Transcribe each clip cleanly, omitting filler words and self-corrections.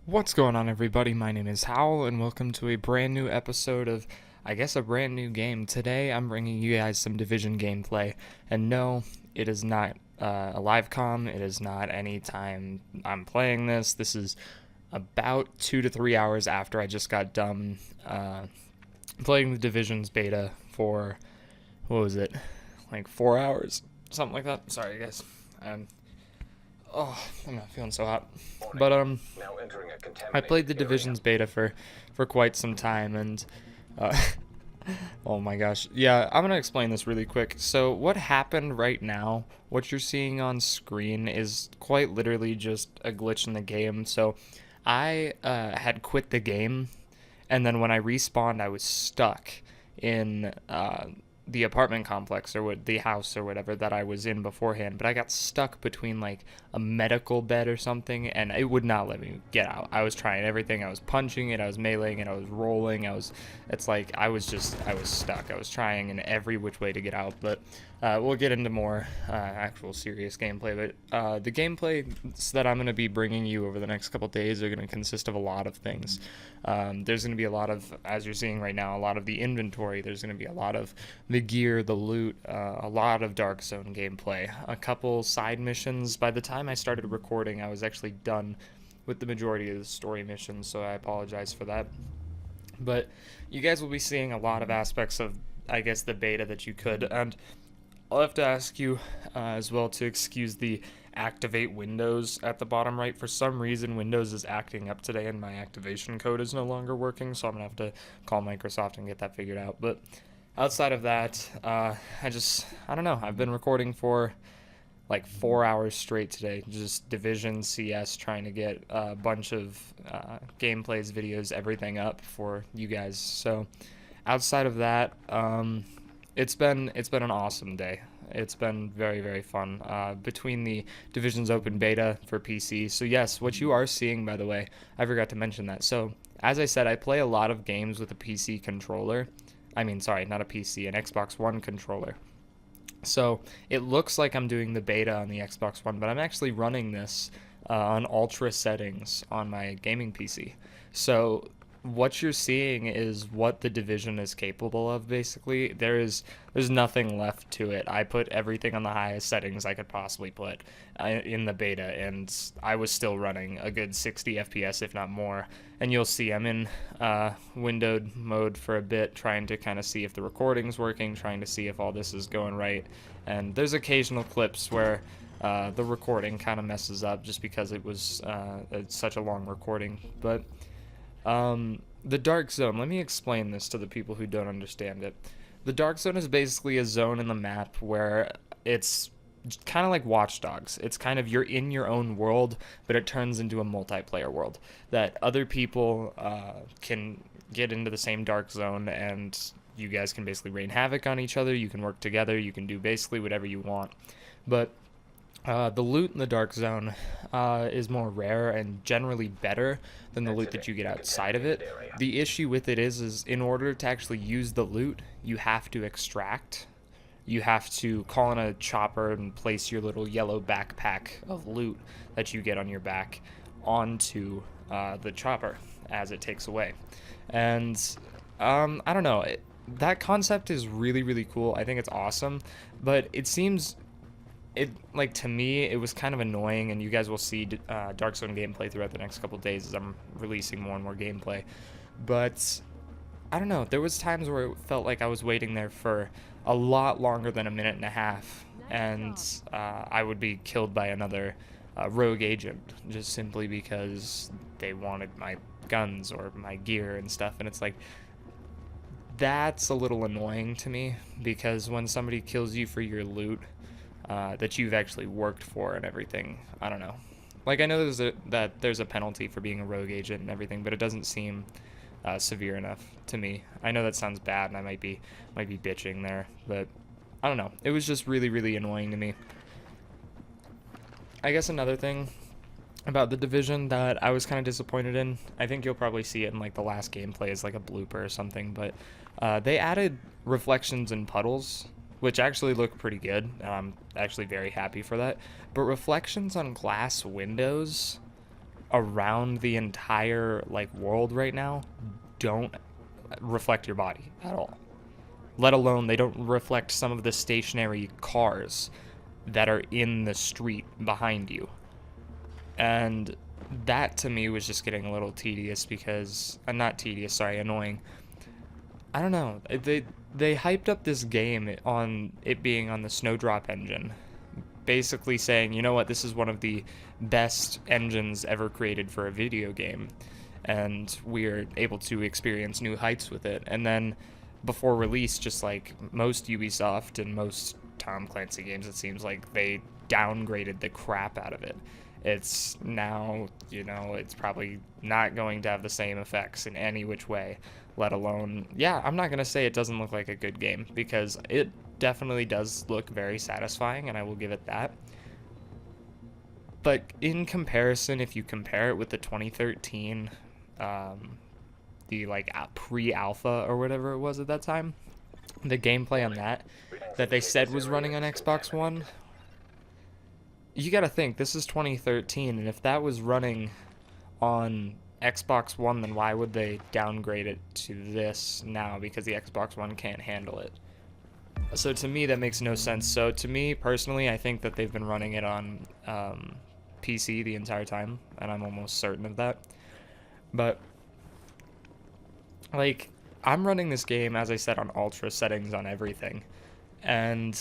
What's going on, everybody? My name is Howl, and welcome to a brand new episode of, I guess, a brand new game. Today, I'm bringing you guys some Division gameplay, and no, it is not a live com. It is not any time I'm playing this. This is about 2 to 3 hours after I just got done playing the Division's beta for, what was it, like 4 hours? Something like that. Sorry, guys. Um, I'm not feeling so hot. But, I played the Division's beta for quite some time, and uh, oh my gosh, yeah, I'm gonna explain this really quick. So what happened right now, what you're seeing on screen, is quite literally just a glitch in the game. So I had quit the game, and then when I respawned, I was stuck in the apartment complex or the house or whatever that I was in beforehand, but I got stuck between like a medical bed or something, and it would not let me get out. I was trying everything. I was punching it, I was meleeing it, I was rolling, it's like I was stuck. I was trying in every which way to get out, but we'll get into more actual serious gameplay. But the gameplay that I'm going to be bringing you over the next couple days are going to consist of a lot of things. There's going to be a lot of, as you're seeing right now, a lot of the inventory. There's going to be a lot of the gear, the loot, a lot of Dark Zone gameplay, a couple side missions. By the time I started recording, I was actually done with the majority of the story missions, so I apologize for that. But you guys will be seeing a lot of aspects of, I guess, the beta that you could, and I'll have to ask you as well to excuse the activate Windows at the bottom right. For some reason, Windows is acting up today and my activation code is no longer working, so I'm going to have to call Microsoft and get that figured out. But outside of that, I don't know. I've been recording for like 4 hours straight today, just Division CS, trying to get a bunch of gameplays, videos, everything up for you guys. So outside of that, it's been an awesome day. It's been very, very fun. Between the Division's open beta for PC. So yes, what you are seeing, by the way, I forgot to mention that. So as I said, I play a lot of games with a PC controller. I mean, sorry, not a PC, an Xbox One controller. So it looks like I'm doing the beta on the Xbox One, but I'm actually running this on ultra settings on my gaming PC. So what you're seeing is what the Division is capable of. Basically, there's nothing left to it. I put everything on the highest settings I could possibly put in the beta, and I was still running a good 60 FPS, if not more. And you'll see I'm in windowed mode for a bit, trying to kind of see if the recording's working, trying to see if all this is going right. And there's occasional clips where the recording kind of messes up just because it was such a long recording. But the Dark Zone, let me explain this to the people who don't understand it. The Dark Zone is basically a zone in the map where it's kind of like Watch Dogs. It's kind of, you're in your own world, but it turns into a multiplayer world that other people can get into the same Dark Zone, and you guys can basically rain havoc on each other. You can work together. You can do basically whatever you want. But the loot in the Dark Zone is more rare and generally better than the loot that you get outside of it. The issue with it is in order to actually use the loot, you have to extract. You have to call in a chopper and place your little yellow backpack of loot that you get on your back onto the chopper as it takes away. And I don't know. That concept is really, really cool. I think it's awesome, but it seems like, to me, it was kind of annoying, and you guys will see Dark Zone gameplay throughout the next couple of days as I'm releasing more and more gameplay. But I don't know, there was times where it felt like I was waiting there for a lot longer than a minute and a half, and I would be killed by another rogue agent just simply because they wanted my guns or my gear and stuff. And it's like, that's a little annoying to me, because when somebody kills you for your loot that you've actually worked for and everything, I don't know. Like, I know that there's a penalty for being a rogue agent and everything, but it doesn't seem severe enough to me. I know that sounds bad, and I might be bitching there, but I don't know. It was just really, really annoying to me. I guess another thing about the Division that I was kind of disappointed in, I think you'll probably see it in like the last gameplay as like a blooper or something, but they added reflections and puddles, which actually look pretty good. I'm actually very happy for that. But reflections on glass windows around the entire like world right now don't reflect your body at all. Let alone they don't reflect some of the stationary cars that are in the street behind you. And that to me was just getting a little tedious because not tedious, sorry, annoying. I don't know. They hyped up this game on it being on the Snowdrop engine, basically saying, you know what, this is one of the best engines ever created for a video game, and we're able to experience new heights with it. And then before release, just like most Ubisoft and most Tom Clancy games, it seems like they downgraded the crap out of it. It's now, it's probably not going to have the same effects in any which way, let alone, yeah, I'm not going to say it doesn't look like a good game, because it definitely does look very satisfying, and I will give it that. But in comparison, if you compare it with the 2013, the like pre-alpha or whatever it was at that time, the gameplay on that they said was running on Xbox One, you gotta think, this is 2013, and if that was running on Xbox One, then why would they downgrade it to this now? Because the Xbox One can't handle it. So to me, that makes no sense. So to me, personally, I think that they've been running it on PC the entire time, and I'm almost certain of that. But, like, I'm running this game, as I said, on ultra settings on everything, and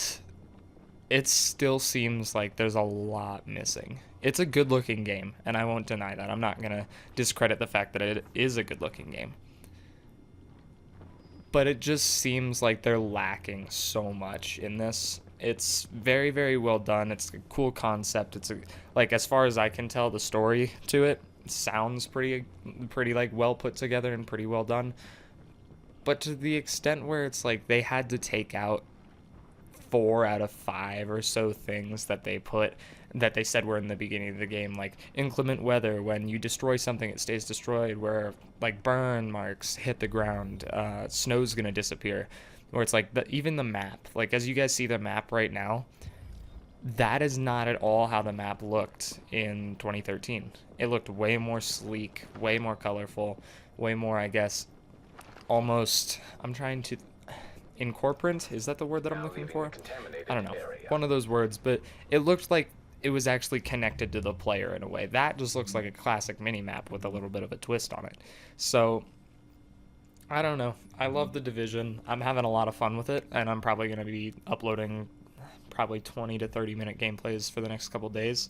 it still seems like there's a lot missing. It's a good-looking game, and I won't deny that. I'm not going to discredit the fact that it is a good-looking game. But it just seems like they're lacking so much in this. It's very, very well done. It's a cool concept. Like, as far as I can tell, the story to it sounds pretty like well put together and pretty well done. But to the extent where it's like they had to take out 4 out of 5 or so things that they said were in the beginning of the game, like inclement weather, when you destroy something it stays destroyed, where like burn marks hit the ground, snow's gonna disappear, where it's like even the map, like as you guys see the map right now, that is not at all how the map looked in 2013. It looked way more sleek, way more colorful, way more, I guess, almost, I'm trying to incorporate, is that the word that I'm looking for? I don't know, one of those words, but it looked like it was actually connected to the player in a way. That just looks like a classic mini-map with a little bit of a twist on it. So, I don't know. I love The Division. I'm having a lot of fun with it, and I'm probably going to be uploading probably 20 to 30 minute gameplays for the next couple days.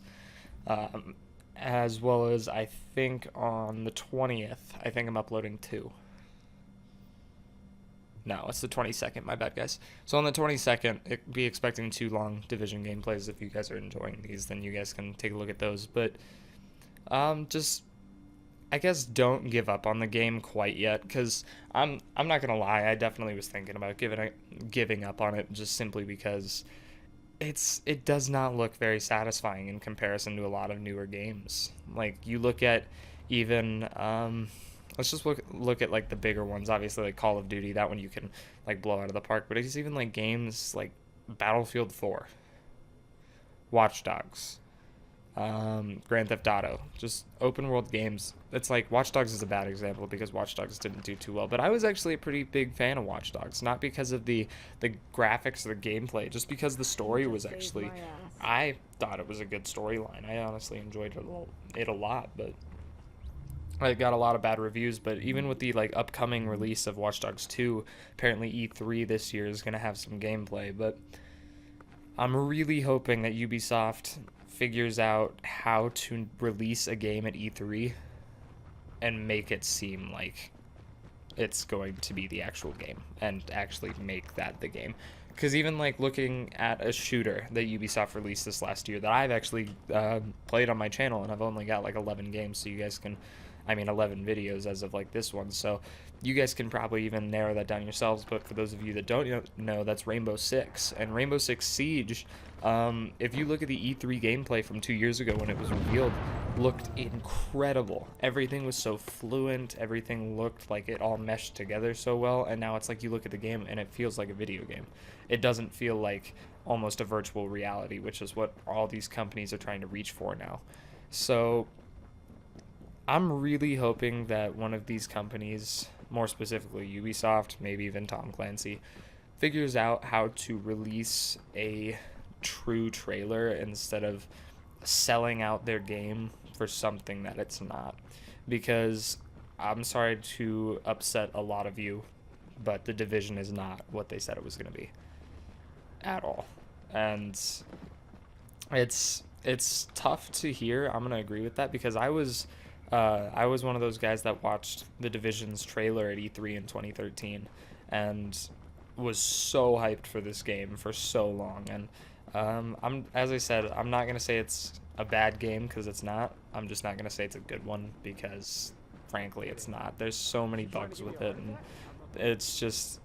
As well as, I think on the 20th, I think I'm uploading 2. No, it's the 22nd. My bad, guys. So on the 22nd, be expecting 2 long Division gameplays. If you guys are enjoying these, then you guys can take a look at those. But just, I guess, don't give up on the game quite yet, because I'm not gonna lie, I definitely was thinking about giving up on it, just simply because it does not look very satisfying in comparison to a lot of newer games. Like, you look at even let's just look at like the bigger ones. Obviously, like Call of Duty, that one you can like blow out of the park. But it's even like games like Battlefield 4, Watch Dogs, Grand Theft Auto, just open world games. It's like Watch Dogs is a bad example because Watch Dogs didn't do too well. But I was actually a pretty big fan of Watch Dogs, not because of the graphics or the gameplay, just because the story was actually, I thought it was a good storyline. I honestly enjoyed it a lot, but it got a lot of bad reviews. But even with the like upcoming release of Watch Dogs 2, apparently E3 this year is going to have some gameplay. But I'm really hoping that Ubisoft figures out how to release a game at E3 and make it seem like it's going to be the actual game and actually make that the game. Because even like looking at a shooter that Ubisoft released this last year that I've actually played on my channel, and I've only got like 11 games, so you guys can, 11 videos as of like this one, so you guys can probably even narrow that down yourselves. But for those of you that don't know, that's Rainbow Six. And Rainbow Six Siege, if you look at the E3 gameplay from 2 years ago when it was revealed, looked incredible. Everything was so fluent, everything looked like it all meshed together so well, and now it's like you look at the game and it feels like a video game. It doesn't feel like almost a virtual reality, which is what all these companies are trying to reach for now. So I'm really hoping that one of these companies, more specifically Ubisoft, maybe even Tom Clancy, figures out how to release a true trailer instead of selling out their game for something that it's not. Because I'm sorry to upset a lot of you, but The Division is not what they said it was going to be at all. And it's tough to hear. I'm going to agree with that because I was one of those guys that watched The Division's trailer at E3 in 2013 and was so hyped for this game for so long. And as I said, I'm not gonna say it's a bad game because it's not. I'm just not gonna say it's a good one because, frankly, it's not. There's so many bugs with it, and it's just,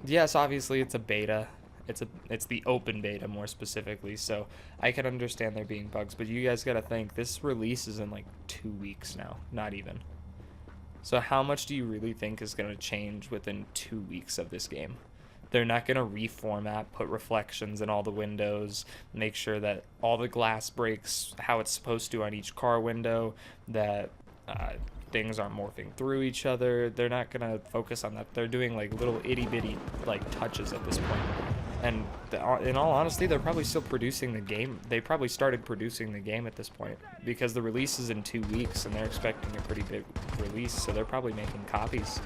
yes, obviously it's a beta. It's the open beta more specifically, so I can understand there being bugs. But you guys gotta think this release is in like 2 weeks now, not even. So how much do you really think is gonna change within 2 weeks of this game? They're not going to reformat, put reflections in all the windows, make sure that all the glass breaks how it's supposed to on each car window, that things aren't morphing through each other. They're not going to focus on that. They're doing like little itty bitty like touches at this point. And in all honesty, they're probably still producing the game. They probably started producing the game at this point because the release is in 2 weeks and they're expecting a pretty big release, so they're probably making copies.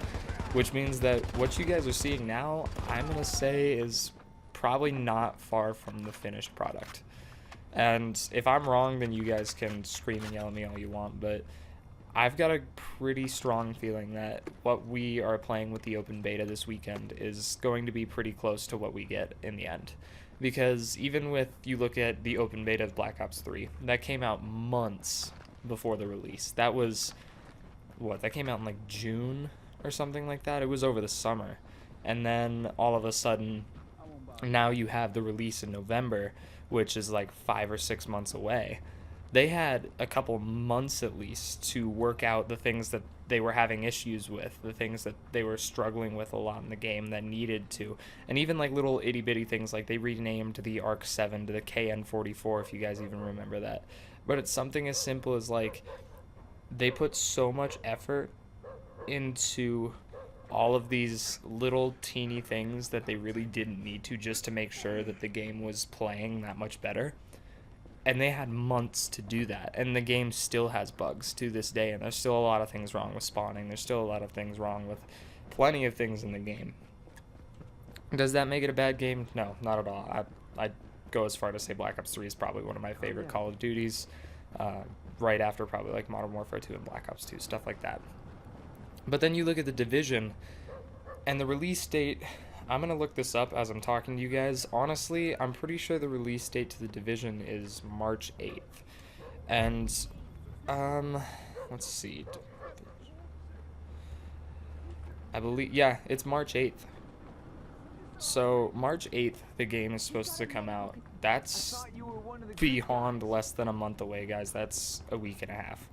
Which means that what you guys are seeing now, I'm going to say, is probably not far from the finished product. And if I'm wrong, then you guys can scream and yell at me all you want, but I've got a pretty strong feeling that what we are playing with the open beta this weekend is going to be pretty close to what we get in the end. Because even with, you look at the open beta of Black Ops 3, that came out months before the release. That was, that came out in like June or something like that. It was over the summer. And then all of a sudden, now you have the release in November, which is like 5 or 6 months away. They had a couple months at least to work out the things that they were having issues with, the things that they were struggling with a lot in the game that needed to. And even like little itty bitty things, like they renamed the ARC 7 to the KN44, if you guys even remember that. But it's something as simple as like they put so much effort into all of these little teeny things that they really didn't need to, just to make sure that the game was playing that much better. And they had months to do that, and the game still has bugs to this day, and there's still a lot of things wrong with spawning. There's still a lot of things wrong with plenty of things in the game. Does that make it a bad game? No, not at all. I'd go as far to say Black Ops 3 is probably one of my favorite Call of Duties, right after probably like Modern Warfare 2 and Black Ops 2, stuff like that. But then you look at The Division, and the release date, I'm going to look this up as I'm talking to you guys. Honestly, I'm pretty sure the release date to The Division is March 8th. And, let's see. I believe, yeah, it's March 8th. So, March 8th, the game is supposed to come out. That's beyond less than a month away, guys. That's a week and a half.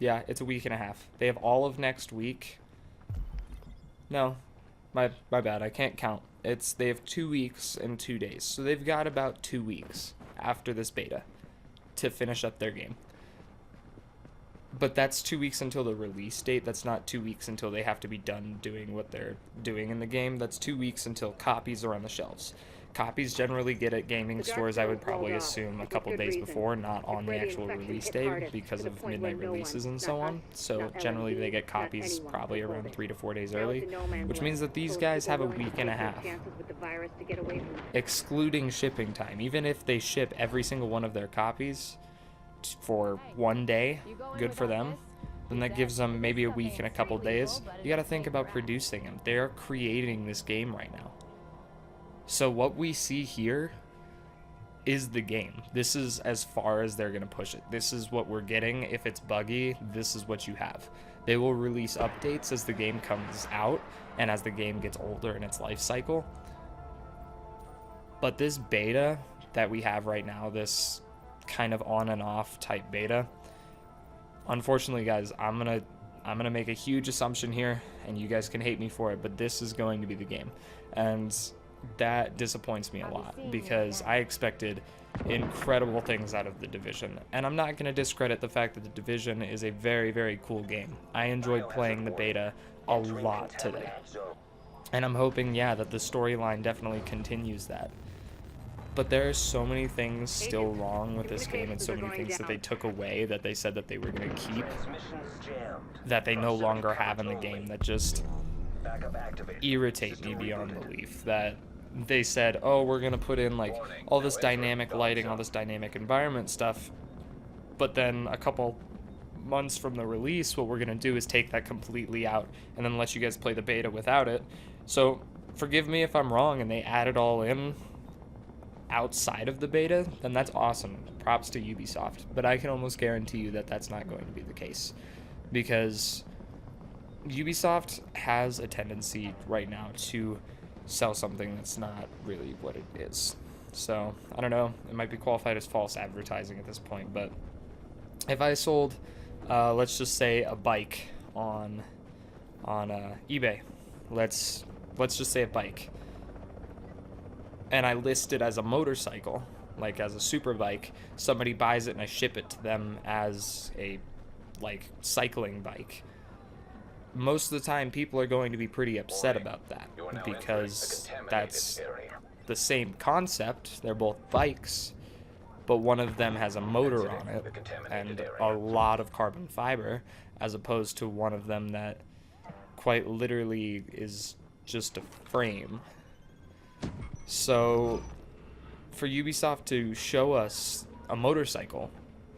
Yeah, it's a week and a half. They have all of next week. No, my bad. I can't count. They have 2 weeks and 2 days. So they've got about 2 weeks after this beta to finish up their game. But that's 2 weeks until the release date. That's not 2 weeks until they have to be done doing what they're doing in the game. That's 2 weeks until copies are on the shelves. Copies generally get at gaming stores, I would probably assume, a couple days before, not on the actual release date because of midnight releases and so on. So generally they get copies probably around 3 to 4 days early, which means that these guys have a week and a half, excluding shipping time. Even if they ship every single one of their copies for 1 day, good for them. Then that gives them maybe a week and a couple days. You gotta think about producing them. They're creating this game right now. So what we see here is the game. This is as far as they're going to push it. This is what we're getting. If it's buggy, this is what you have. They will release updates as the game comes out and as the game gets older in its life cycle. But this beta that we have right now, this kind of on and off type beta, unfortunately, guys, I'm gonna make a huge assumption here, and you guys can hate me for it, but this is going to be the game. And that disappoints me a lot because I expected incredible things out of The Division. And I'm not going to discredit the fact that The Division is a very, very cool game. I enjoyed playing the beta a lot today. And I'm hoping, yeah, that the storyline definitely continues that. But there are so many things still wrong with this game, and so many things that they took away that they said that they were going to keep that they no longer have in the game that just irritate me beyond belief. That they said, oh, we're going to put in like all this dynamic lighting, all this dynamic environment stuff, but then a couple months from the release, what we're going to do is take that completely out and then let you guys play the beta without it. So forgive me if I'm wrong and they add it all in outside of the beta, then that's awesome. Props to Ubisoft. But I can almost guarantee you that that's not going to be the case, because Ubisoft has a tendency right now to sell something that's not really what it is. So I don't know, it might be qualified as false advertising at this point, but if I sold let's just say a bike on eBay, let's just say a bike, and I list it as a motorcycle, like as a super bike, somebody buys it and I ship it to them as a like cycling bike. Most of the time people are going to be pretty upset about that, because that's the same concept. They're both bikes, but one of them has a motor on it and a lot of carbon fiber, as opposed to one of them that quite literally is just a frame. So for Ubisoft to show us a motorcycle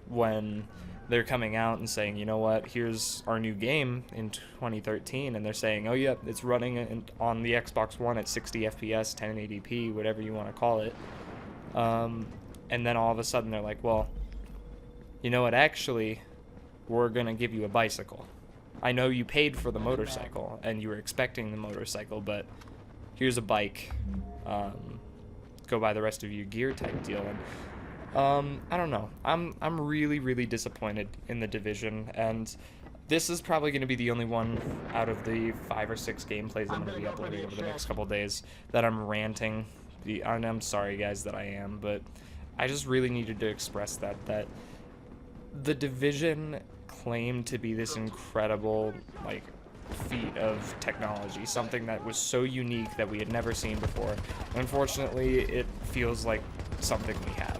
when they're coming out and saying, you know what, here's our new game in 2013, and they're saying, oh yeah, it's running on the Xbox One at 60 FPS, 1080p, whatever you want to call it, and then all of a sudden they're like, well, you know what, actually, we're going to give you a bicycle. I know you paid for the motorcycle and you were expecting the motorcycle, but here's a bike. Go buy the rest of your gear type deal. And I don't know. I'm really disappointed in The Division, and this is probably going to be the only one out of the 5 or 6 gameplays I'm going to be uploading over the next couple days that I'm ranting. And I'm sorry, guys, that I am, but I just really needed to express that The Division claimed to be this incredible, like, feat of technology, something that was so unique that we had never seen before. Unfortunately, it feels like something we have.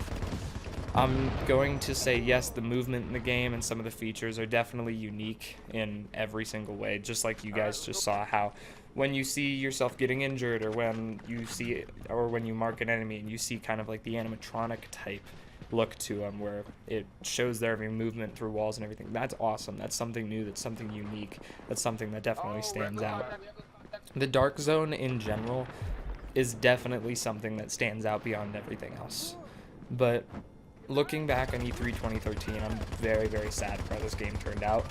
I'm going to say yes, the movement in the game and some of the features are definitely unique in every single way, just like you guys just saw how when you see yourself getting injured, or when you mark an enemy and you see kind of like the animatronic type look to them where it shows their every movement through walls and everything. That's awesome. That's something new. That's something unique. That's something that definitely stands out. The Dark Zone in general is definitely something that stands out beyond everything else. But looking back on E3 2013, I'm very sad for how this game turned out,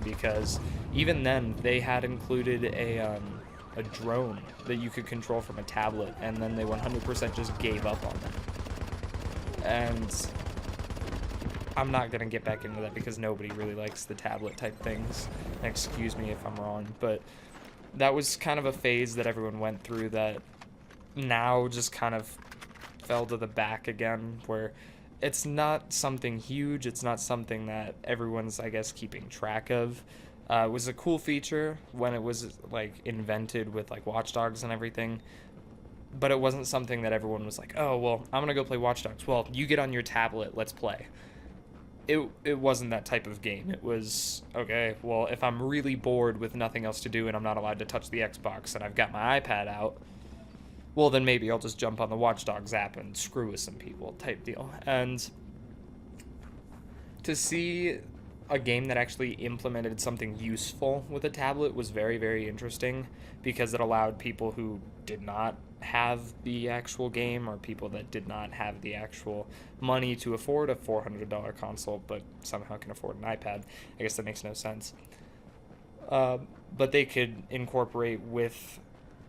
because even then they had included a drone that you could control from a tablet, and then they 100% just gave up on that. And I'm not going to get back into that because nobody really likes the tablet type things. Excuse me if I'm wrong, but that was kind of a phase that everyone went through that now just kind of fell to the back again, where it's not something huge, it's not something that everyone's, I guess, keeping track of. It was a cool feature when it was like invented with like Watch Dogs and everything, but it wasn't something that everyone was like, oh, well, I'm going to go play Watch Dogs. Well, you get on your tablet, let's play. It wasn't that type of game. It was, okay, well, if I'm really bored with nothing else to do and I'm not allowed to touch the Xbox and I've got my iPad out, well, then maybe I'll just jump on the Watch Dogs app and screw with some people type deal. And to see a game that actually implemented something useful with a tablet was very interesting, because it allowed people who did not have the actual game, or people that did not have the actual money to afford a $400 console but somehow can afford an iPad. I guess that makes no sense. But they could incorporate with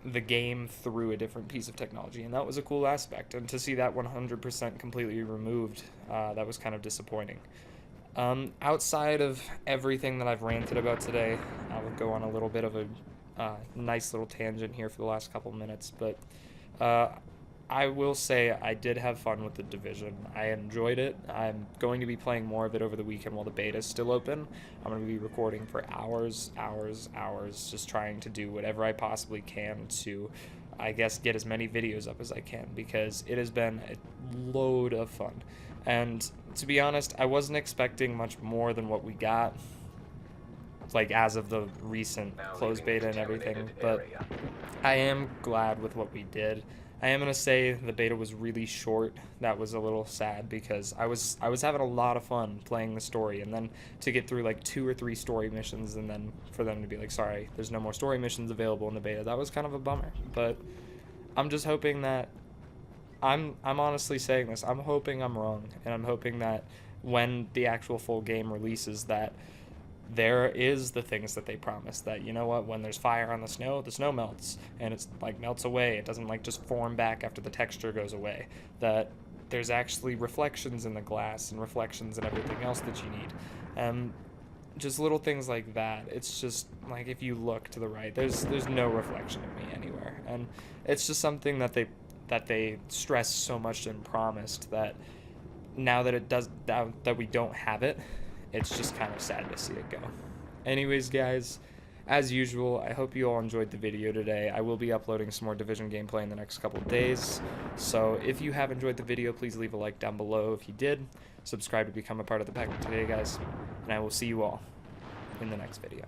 the game through a different piece of technology, and that was a cool aspect. And to see that 100% completely removed, that was kind of disappointing. Outside of everything that I've ranted about today, I will go on a little bit of a nice little tangent here for the last couple minutes, but I will say I did have fun with the Division. I enjoyed it. I'm going to be playing more of it over the weekend while the beta is still open. I'm going to be recording for hours, just trying to do whatever I possibly can to, I guess, get as many videos up as I can, because it has been a load of fun. And to be honest, I wasn't expecting much more than what we got, like as of the recent closed beta and everything, but I am glad with what we did. I am going to say the beta was really short. That was a little sad, because I was having a lot of fun playing the story, and then to get through like 2 or 3 story missions, and then for them to be like, sorry, there's no more story missions available in the beta, that was kind of a bummer. But I'm just hoping that, I'm honestly saying this, I'm hoping I'm wrong, and I'm hoping that when the actual full game releases, that there is the things that they promised, that, you know what, when there's fire on the snow melts, and it's like melts away, it doesn't like just form back after the texture goes away, that there's actually reflections in the glass and reflections in everything else that you need. Just little things like that. It's just like, if you look to the right, there's no reflection of me anywhere, and it's just something that they stressed so much and promised, that now that it does, that we don't have it, it's just kind of sad to see it go. Anyways, guys, as usual, I hope you all enjoyed the video today. I will be uploading some more Division gameplay in the next couple of days, so if you have enjoyed the video, please leave a like down below if you did. Subscribe to become a part of the pack today, guys, and I will see you all in the next video.